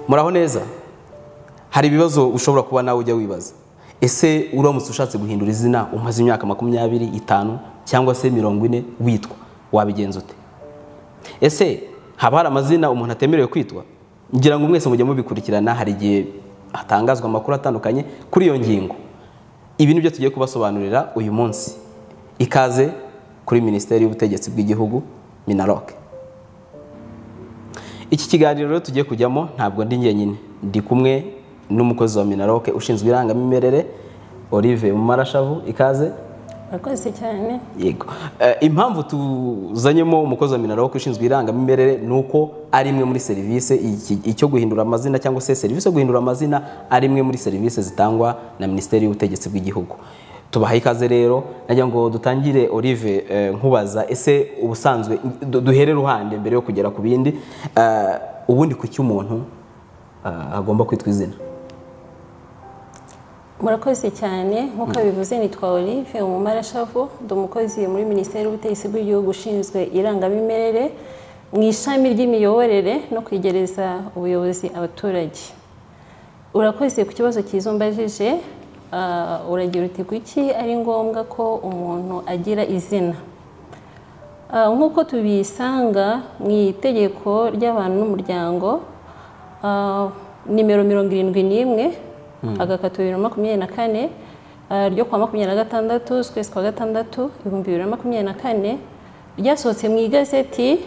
muraho neza. Hari ibibazo ushobora kuba nawe ujya wibaza. Ese uramutse ushatse guhindura izina umaze imyaka 25 cyangwa se 40 witwa, wabigenza ute? Ese haba hari amazina umuntu atemerewe kwitwa? Ngira ngo mwese mujye mubikurikirana, hari igihe hatangazwa amakuru atandukanye kuri iyo ngingo. Ibi nibyo tugiye kubasobanurira uyu munsi. Ikaze kuri Minisiteri y'Ubutegetsi bw'Igihugu, Minaloc. Iki kiganiro rero tugiye kujyamo ntabwo ndi njyenyine, ndi kumwe n'umukozi wa Minaloc ushinzwe irangamimerere, Olive Mumarashavu. Ikaze. Murakoze cyane. Yego. Impamvu tuzanyemo umukozi wa Minaloc ushinzwe irangamimerere nuko ari imwe muri service icyo guhindura amazina cyangwa se service yo guhindura amazina ari imwe muri service zitangwa na Minisiteri y'Ubutegetsi bw'Igihugu. Tubahaye ikaze rero, najya ngo dutangire Olive, nkubaza ese ubusanzwe duhere ruhande mbere yo kugera ku bindi, ubundi ku cy'umuntu agomba kwitwa izina. Murakoze cyane. Nkuko bivuze, nitwa Olive Mumarashavu, ndi umukozi muri Minisiteri y'Ubutegetsi bw'Igihugu ushinzwe irangamimerere mu ishami ry'imiyoborere no kwegereza ubuyobozi abaturage. Urakoze ku kibazo kizumbajije. Uragira uti kuki ari ngombwa ko umuntu agira izina? Nkuko tubisanga mu itegeko ry'abantu n'umuryango nimero 71 agakato 2024 ryo kwa 26 z'ukwezi kwa gatandatu 2024 ryasohotse mu igazeti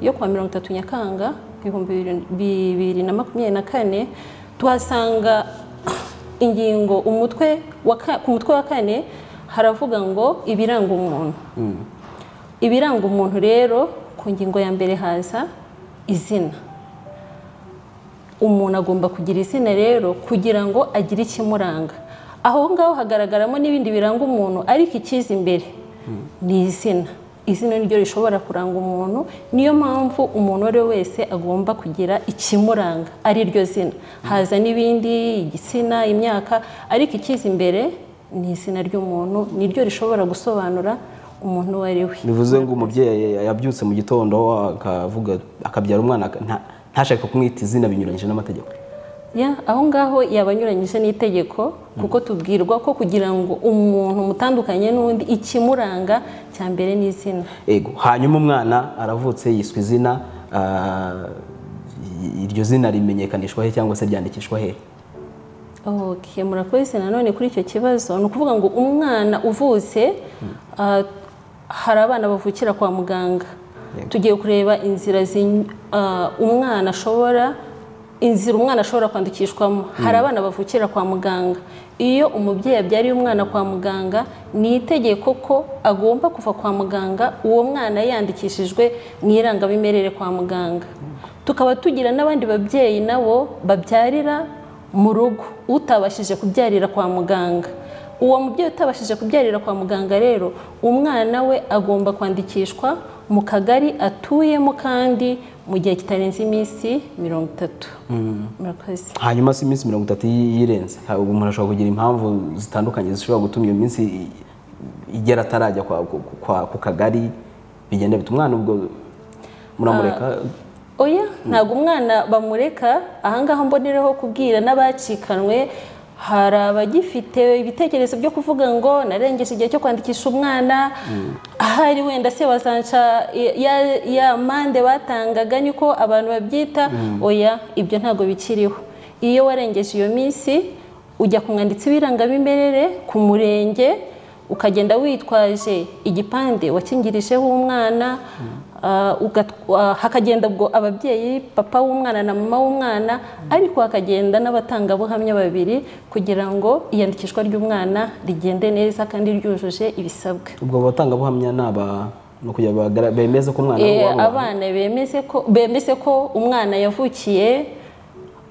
yo kwa 30 Nyakanga 2024, tuhasanga ingingo ku mutwe wa 4 haravuga ngo ibiranga umuntu. Ibiranga umuntu rero ku ngingo ya mbere haza izina. Umuntu agomba kugira izina rero kugira ngo agire ikimuranga. Aho ngaho hagaragaramo n'ibindi biranga umuntu, ariko ikiza imbere ni izina. Izina niryo rishobora kuranga umuntu, niyo mpamvu umuntu wese wese agomba kugira ikimuranga ari ryo zina. Haza n'ibindi, igitsina, imyaka, ariko ikiza imbere ni izina ry'umuntu, niryo rishobora gusobanura umuntu wari we. Bivuze ngo umubyeyi yabyutse mu gitondo akavuga akabyara umwana ntashaka kumwita izina binyuranyije n'amategeko. Aho ngaho yabanyuranyije n'itegeko, kuko tubwirwa ko kugira ngo umuntu mutandukanye n'undi ikimuranga cya mbere ni izina. Ego, hanyuma umwana aravutse yiswe izina, iryo zina rimenyekanishwa he cyangwa se ryandikishwa he? Okay, murakoze nanone kuri icyo kibazo. Ni ukuvuga ngo umwana uvutse, hari abana bavukira kwa muganga. Tugiye kureba inzira umwana ashobora kwandikishwamo. Hari abana bavukira kwa muganga. Iyo umubyeyi abyariye umwana kwa muganga, ni itegeko ko agomba kuva kwa muganga uwo mwana yandikishijwe mu irangamimerere kwa muganga. Tukaba tugira n'abandi babyeyi nabo babyarira mu rugo, utabashije kubyarira kwa muganga. Uwo mubyeyi utabashije kubyarira kwa muganga rero, umwana we agomba kwandikishwa mu kagari atuyemo kandi mu gihe kitarenze iminsi 30. Murakoze. Hanyuma si iminsi 30 yirenze, umuntu ashobora kugira impamvu zitandukanye zishobora gutuma iyo minsi igera atarajya ku kagari, bigenda bituma umwana ubwo muramureka? Oya, ntabwo umwana bamureka. Ahangaha mbonereho kubwira n'abacikanwe, hari abagifite ibitekerezo byo kuvuga ngo narengeje igihe cyo kwandikisha umwana, ahari wenda se bazanca ya mande batangaga, niko abantu babyita. Oya, ibyo ntabwo bikiriho. Iyo warengeje iyo minsi ujya ku mwanditsi w'irangamimerere ku murenge, ukagenda witwaje igipande wakingirijeho umwana, hakagenda ubwo ababyeyi, papa w'umwana na mama w'umwana, ariko hakagenda n'abatangabuhamya babiri kugira ngo iyandikishwa ry'umwana rigende neza kandi ryujuje ibisabwa. Ubwo batangabuhamya no kujya bemeze ko umwana abana bemeze ko umwana yavukiye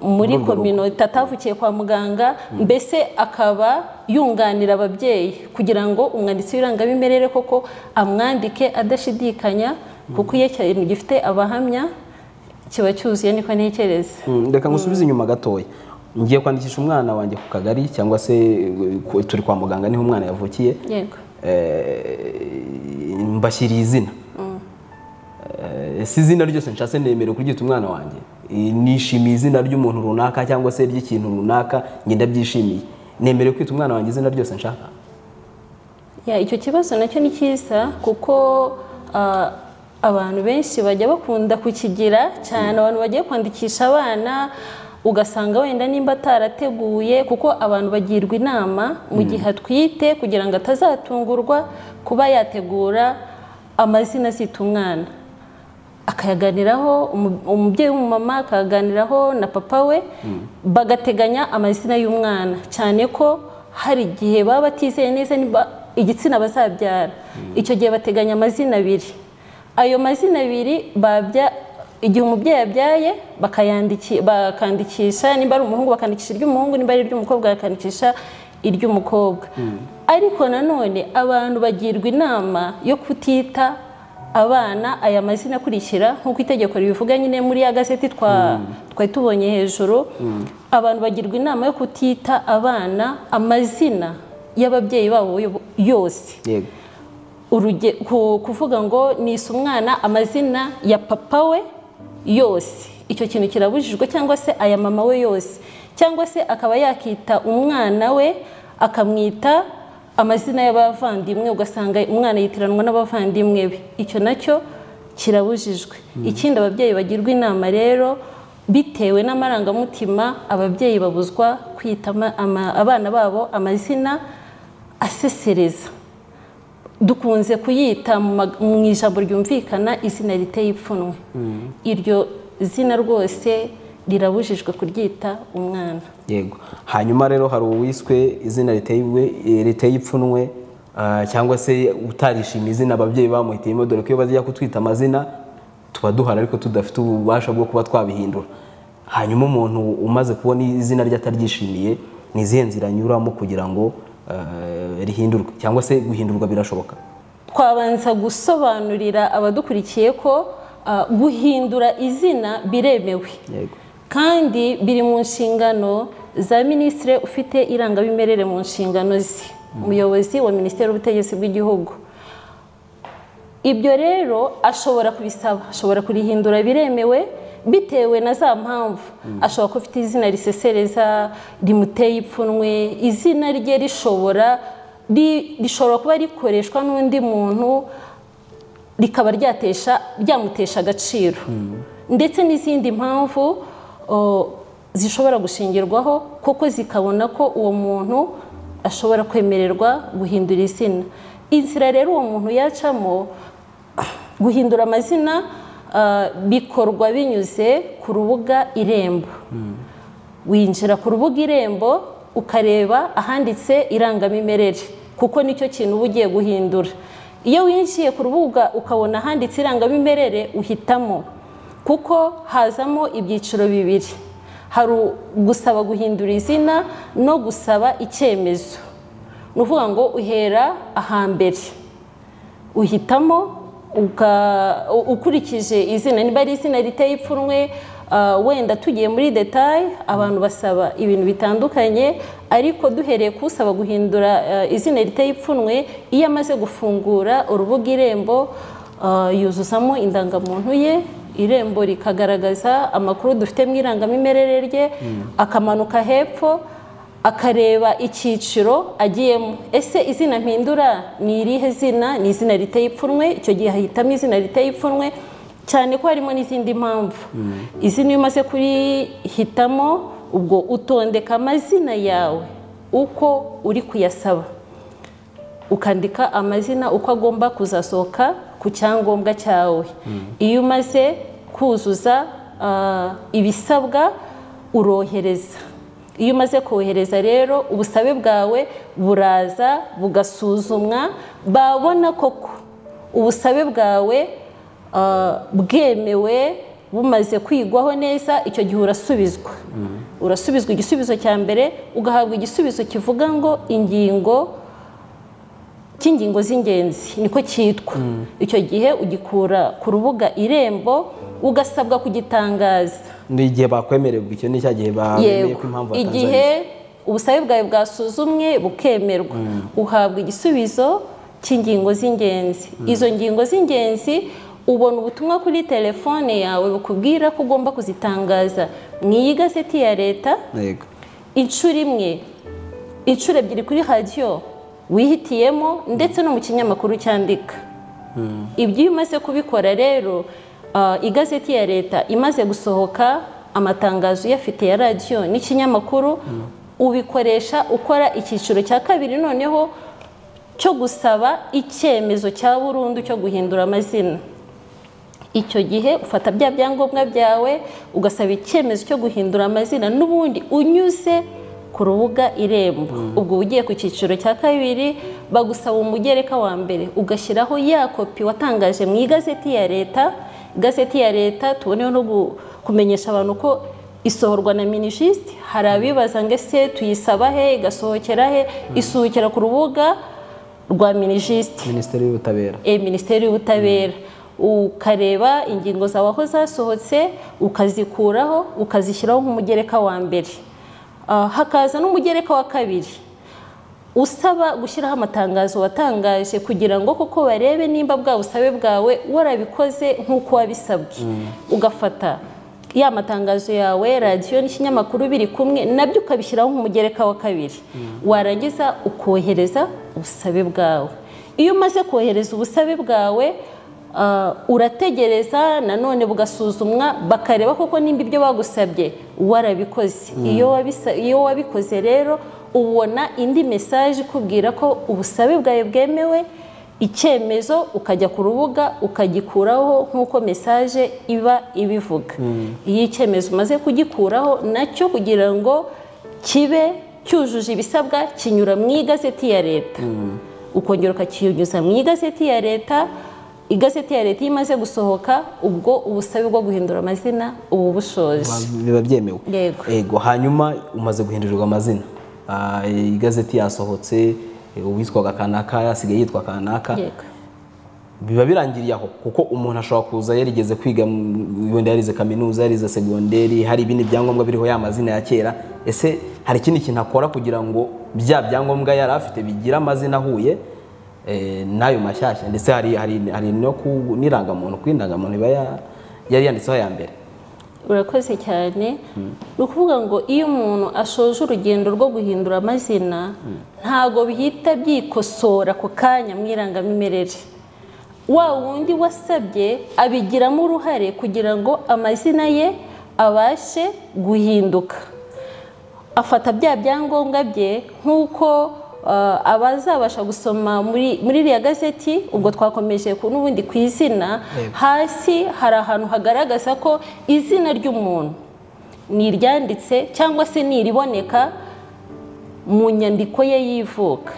muri community, atavukiye kwa muganga, mbese akaba yunganira ababyeyi kugira ngo umwanditsi w'irangamimerere koko amwandike adashidikanya, kuko iyo ikintu gifite abahamya kiba cyuzuye, niko ntekereza. Reka ngusubize inyuma gatoya. Ngiye kwandikisha umwana wanjye ku kagari cyangwa se turi kwa muganga niho umwana yavukiye. Yego. Mbashyiriye izina. Si izina ryose nshatse nemerewe kuryita umwana wanjye? nishimiye izina ry'umuntu runaka cyangwa se ry'ikintu runaka njye ndabyishimiye, nemerewe kwita umwana wanjye izina ryose nshaka? Icyo kibazo nacyo ni cyiza kuko abantu benshi bajya bakunda kukigira cyane, abantu bagiye kwandikisha abana ugasanga wenda nimba atarateguye, kuko abantu bagirwa inama mu gihe atwite kugira ngo atazatungurwa kuba yategura amazina azita umwana, akayaganiraho umubyeyi w'umumama, akayaganiraho na papa we, bagateganya amazina y'umwana, cyane ko hari igihe baba batizeye neza niba igitsina bazabyara. Icyo gihe bateganya amazina abiri, ayo mazina abiri igihe umubyeyi yabyaye bakandikisha, nimba ari umuhungu bakandikisha iry'umuhungu, nimba ari iry'umukobwa bakandikisha iry'umukobwa. Ariko nanone abantu bagirwa inama yo kutita abana aya mazina akurikira nk'uko itegeko ribivuga nyine muri ya gazeti twari tubonye hejuru. Abantu bagirwa inama yo kutita abana amazina y'ababyeyi babo yose. Kuvuga ngo nise umwana amazina ya papa we yose, icyo kintu kirabujijwe, cyangwa se aya mama we yose, cyangwa se akaba yakita umwana we akamwita amazina y'abavandimwe, ugasanga umwana yitiranwa n'abavandimwe be, icyo nacyo kirabujijwe. Ikindi ababyeyi bagirwa inama rero, bitewe n'amarangamutima, ababyeyi babuzwa kwita abana babo amazina asesereza. Dukunze kuyita mu ijambo ryumvikana izina riteye ipfunwe. Iryo zina rwose rirabujijwe kuryita umwana. Yego. Hanyuma rero hari uwiswe izina riteye ipfunwe, cyangwa se utarishimiye izina ababyeyi bamuhitiyemo, dore ko iyo bajya kutwita amazina tuba duhara ariko tudafite ububasha bwo kuba twabihindura. Hanyuma umuntu umaze kubona izina rye ataryishimiye, ni izihe nzira anyuramo kugira ngo rihindurwe, cyangwa se guhindurwa birashoboka? Twabanza gusobanurira abadukurikiye ko guhindura izina biremewe, kandi biri mu nshingano za Minisitiri ufite irangamimerere mu nshingano ze, umuyobozi wa Minisiteri y'Ubutegetsi bw'Igihugu. Ibyo rero ashobora kubisaba, ashobora kurihindura, biremewe bitewe na za mpamvu. Ashobora kuba afite izina risesereza, rimuteye ipfunwe, izina rye rishobora kuba rikoreshwa n'undi muntu rikaba ryamutesha agaciro, ndetse n'izindi mpamvu zishobora gushingirwaho kuko zikabona ko uwo muntu ashobora kwemererwa guhindura izina. Inzira rero uwo muntu yacamo guhindura amazina bikorwa binyuze ku rubuga Irembo. Winjira ku rubuga Irembo ukareba ahanditse irangamimerere, kuko nicyo kintu uba ugiye guhindura. Iyo winjiye ku rubuga ukabona ahanditse irangamimerere uhitamo, kuko hazamo ibyiciro bibiri: hari gusaba guhindura izina no gusaba icyemezo. Ni ukuvuga ngo uhera ahambere, uhitamo ukurikije izina, niba ari izina riteye ipfunwe, wenda tugiye muri detail, abantu basaba ibintu bitandukanye, ariko duhereye kusaba guhindura izina riteye ipfunwe, iyo amaze gufungura urubuga Irembo yuzuzamo indangamuntu ye, Irembo rikagaragaza amakuru dufite mu irangamimerere rye, akamanuka hepfo akareba icyiciro agiyemo. Ese izina mpindura ni irihe zina? Ni izina riteye ipfunwe. Icyo gihe ahitamo izina riteye ipfunwe, cyane ko harimo n'izindi mpamvu. Izina iyo umaze kurihitamo, ubwo utondeka amazina yawe uko uri kuyasaba, ukandika amazina uko agomba kuzasohoka ku cyangombwa cyawe. Iyo umaze kuzuza ibisabwa urohereza. Iyo umaze kohereza rero, ubusabe bwawe buraza bugasuzumwa, babona koko ubusabe bwawe bwemewe, bumaze kwigwaho neza, icyo gihe urasubizwa igisubizo cya mbere, ugahabwa igisubizo kivuga ngo cy'ingingo z'ingenzi, niko cyitwa. Icyo gihe ugikura ku rubuga Irembo, ugasabwa kugitangaza. Ni igihe bakwemererwa, icyo ni cya gihe bemeye ko impamvu batanzaniye. Igihe ubusabe bwawe bwasuzumwe bukemerwa, uhabwa igisubizo cy'ingingo z'ingenzi. Izo ngingo z'ingenzi ubona ubutumwa kuri telefone yawe bukubwira ko ugomba kuzitangaza mu igazeti ya leta inshuro imwe, inshuro ebyiri kuri radiyo wihitiyemo, ndetse no mu kinyamakuru cyandika. Ibyo iyo umaze kubikora rero, igazeti ya leta imaze gusohoka, amatangazo uyafite ya radiyo n'ikinyamakuru, ubikoresha ukora icyiciro cya kabiri noneho cyo gusaba icyemezo cya burundu cyo guhindura amazina. Icyo gihe ufata bya byangombwa byawe ugasaba icyemezo cyo guhindura amazina, n'ubundi unyuze ku rubuga Irembo. Ubwo ugiye ku cyiciro cya kabiri bagusaba umugereka wa mbere ugashyiraho ya kopi watangaje mu igazeti ya leta. Igazeti ya leta tuboneho no kumenyesha abantu ko isohorwa na Minijust. Hari abibaza ngo ese tuyisaba he, igasohokera he? Isuhukira ku rubuga rwa Minijust, Minisiteri y'Ubutabera. Minisiteri y'Ubutabera. Ukareba ingingo zawe aho zasohotse, ukazikuraho ukazishyiraho nk'umugereka wa mbere. Hakaza n'umugereka wa kabiri usaba gushyiraho amatangazo watangaje kugira ngo koko barebe nimba bwa busabe bwawe warabikoze nk'uko wabisabwe. Ugafata ya matangazo yawe, radiyo n'ikinyamakuru biri kumwe, nabyo ukabishyiraho nk'umugereka wa kabiri. Warangiza ukohereza ubusabe bwawe. Iyo umaze kohereza ubusabe bwawe, urategereza nanone bugasuzumwa, bakareba koko nimba ibyo bagusabye warabikoze. Iyo wabikoze rero ubona indi message ikubwira ko ubusabe bwawe bwemewe, icyemezo ukajya ku rubuga ukagikuraho nk'uko message iba ibivuga. Iyo icyemezo umaze kugikuraho nacyo kugira ngo kibe cyujuje ibisabwa kinyura mu igazeti ya leta, ukongera ukakinyuza mu igazeti ya leta. Igazeti ya leta imaze gusohoka, ubwo ubusabe bwo guhindura amazina ubu bushoje, biba byemewe. Yego. Hanyuma umaze guhindurirwa amazina, igazeti yasohotse, uwitwaga kanaka yasigaye yitwa kanaka, biba birangiriye aho? Kuko umuntu ashobora kuza yarigeze kwiga, wenda yarize kaminuza, yarize segonderi, hari ibindi byangombwa biriho ya mazina ya kera. Ese hari ikindi kintu akora kugira ngo bya byangombwa yari afite bigira amazina ahuye nayo mashyashya? Ndetse hari no nirangamuntu, kwindangamuntu iba yari yanditseho ya mbere. Urakoze cyane. Ni ukuvuga ngo iyo umuntu ashoje urugendo rwo guhindura amazina, ntago bihita byikosora ku kanya mu irangamimerere. Wa wundi wasabye abigiramo uruhare kugira ngo amazina ye abashe guhinduka. Afata bya byangombwa bye nk'uko abazabasha gusoma muri iriya gazeti. Ubwo twakomeje n'ubundi ku izina, hasi hari ahantu hagaragaza ko izina ry'umuntu ni iryanditse cyangwa se ni iriboneka mu nyandiko ye y'ivuka.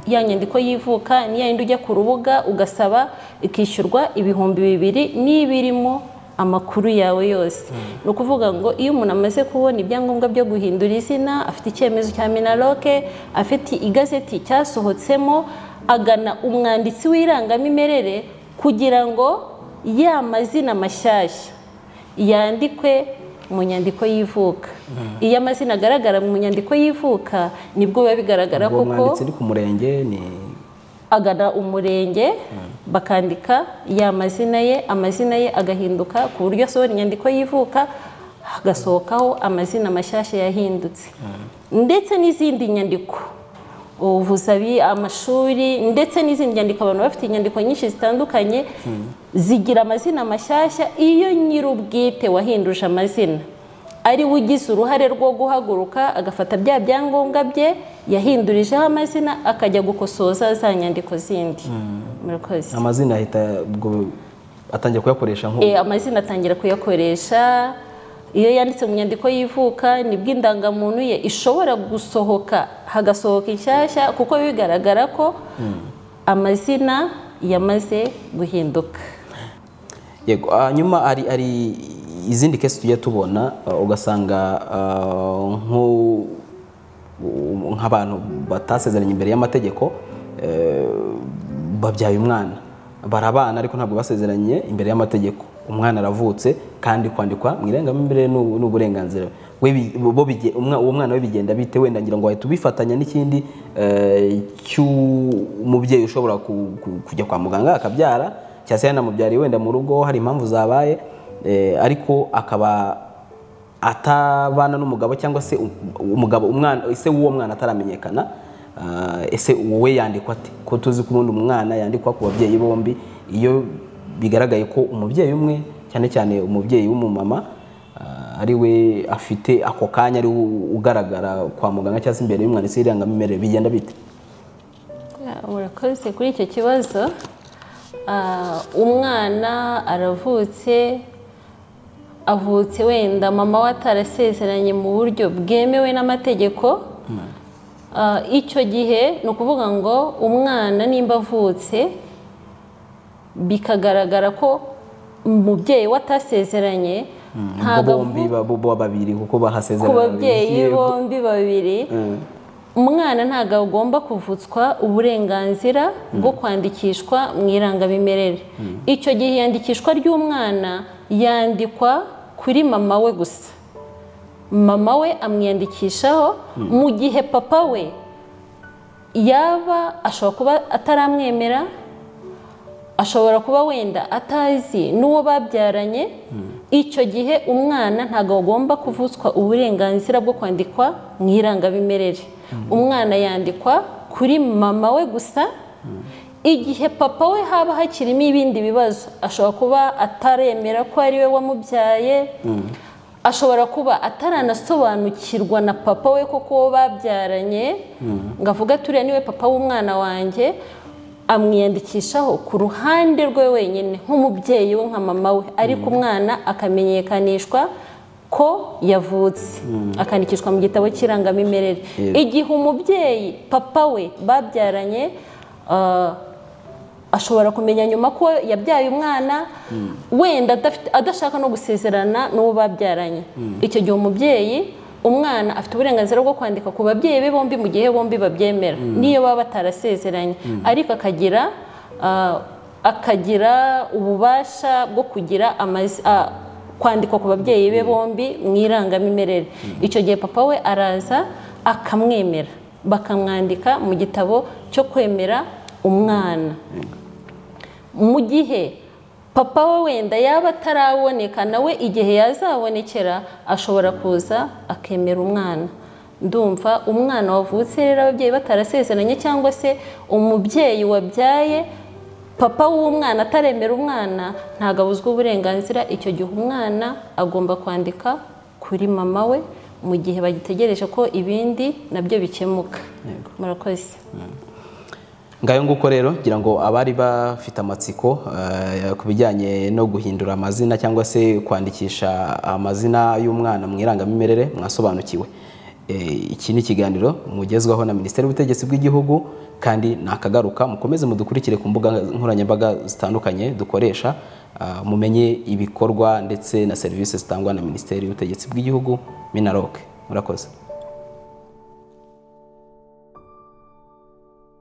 Ya nyandiko y'ivuka ni yindi ujya ku rubuga ugasaba, ikishyurwa 2,000 niba irimo amakuru yawe yose. Ni ukuvuga ngo iyo umuntu amaze kubona ibyangombwa byo guhindura izina, afite icyemezo cya Minaloke, afite igazeti cyasohotsemo, agana umwanditsi w'irangamimerere kugira ngo ya mazina mashyashya yandikwe mu nyandiko y'ivuka. Iyo amazina agaragara mu nyandiko y'ivuka nibwo biba bigaragara koko. Umwanditsi uri ku murenge ni agana umurenge bakandika ya mazina ye, amazina ye agahinduka ku buryo asohora inyandiko y'ivuka hagasohokaho amazina mashyashya yahindutse. Ndetse n'izindi nyandiko, ubuvuzi, amashuri, ndetse n'izindi nyandiko. Abantu bafite inyandiko nyinshi zitandukanye zigira amazina mashyashya. Iyo nyir'ubwite wahinduje amazina ari we ugize uruhare rwo guhaguruka agafata bya byangombwa bye yahindurijeho amazina akajya gukosoza za nyandiko zindi. Murakoze. Amazina ahita atangira kuyakoresha amazina atangira kuyakoresha. Iyo yanditse mu nyandiko y'ivuka nibwo indangamuntu ye ishobora gusohoka, hagasohoka inshyashya, kuko bigaragara ko amazina yamaze guhinduka. Yego. Hanyuma ari izindi kesi tujya tubona, ugasanga nk'abantu batasezeranye imbere y'amategeko, babyaye umwana, barabana ariko ntabwo basezeranye imbere y'amategeko. Umwana aravutse kandi kwandikwa mu irangamimerere n'uburenganzira. Uwo mwana we bigenda bite? Wenda ngira ngo wahita ubifatanya n'ikindi cy'umubyeyi ushobora kujya kwa muganga akabyara, cyangwa se yanamubyariye wenda mu rugo hari impamvu zabaye, ariko akaba atabana n'umugabo cyangwa se umugabo umwana ese w'uwo mwana ataramenyekana, ese wowe yandikwa ate? Ko tuzi ko ubundi umwana yandikwa ku babyeyi bombi iyo bigaragaye ko umubyeyi umwe cyane cyane umubyeyi w'umumama ari we afite ako kanya ari ugaragara kwa muganga cyangwa se imbere y'umwanditsi w'irangamimerere, bigenda bite? Murakoze kuri icyo kibazo. Umwana avutse wenda mama we atarasezeranye mu buryo bwemewe n'amategeko, icyo gihe ni ukuvuga ngo umwana nimba avutse bikagaragara ko umubyeyi we atasezeranye, bombi babiri kuko bahasezeranye ku babyeyi bombi babiri, umwana ntabwo agomba kuvutswa uburenganzira bwo kwandikishwa mu irangamimerere. Icyo gihe iyandikishwa ry'umwana yandikwa kuri mama we gusa, mama we amwiyandikishaho, mu gihe papa we yaba ashobora kuba ataramwemera, ashobora kuba wenda atazi n'uwo babyaranye, icyo gihe umwana ntabwo agomba kuvutswa uburenganzira bwo kwandikwa mu irangamimerere. Umwana yandikwa kuri mama we gusa, igihe papa we haba hakirimo ibindi bibazo, ashobora kuba ataremera ko ari we wamubyaye, ashobora kuba ataranasobanukirwa na papa we koko uwo babyaranye, ngo avuga turiya niwe papa w'umwana wanjye, amwiyandikishaho ku ruhande rwe wenyine nk'umubyeyi we nka mama we, ariko umwana akamenyekanishwa ko yavutse, akandikishwa mu gitabo cy'irangamimerere. Igihe umubyeyi papa we babyaranye ashobora kumenya nyuma ko yabyaye umwana, wenda adashaka no gusezerana n'uwo babyaranye, icyo gihe umwana afite uburenganzira bwo kwandika ku babyeyi be bombi mu gihe bombi babyemera, niyo baba batarasezeranye, ariko akagira ububasha bwo kugira kwandikwa ku babyeyi be bombi mu irangamimerere. Icyo gihe papa we araza akamwemera, bakamwandika mu gitabo cyo kwemera umwana. Mu gihe papa we wenda yaba ataraboneka, nawe igihe yazabonekera ashobora kuza akemera umwana. Ndumva umwana wavutse rero ababyeyi batarasezeranye, cyangwa se umubyeyi wabyaye papa w'umwana ataremera umwana, ntabwo abuzwa uburenganzira. Icyo gihe umwana agomba kwandika kuri mama we mu gihe bagitegereje ko ibindi nabyo bikemuka. Murakoze. Ngayo nguko rero ngira ngo abari bafite amatsiko ku bijyanye no guhindura amazina cyangwa se kwandikisha amazina y'umwana mu irangamimerere mwasobanukiwe. Iki ni ikiganiro mugezwaho na Minisiteri y'Ubutegetsi bw'Igihugu, kandi nakagaruka mukomeze mudukurikire ku mbuga nkoranyambaga zitandukanye dukoresha, mumenye ibikorwa ndetse na serivisi zitangwa na Minisiteri y'Ubutegetsi bw'Igihugu Minaloc. Murakoze.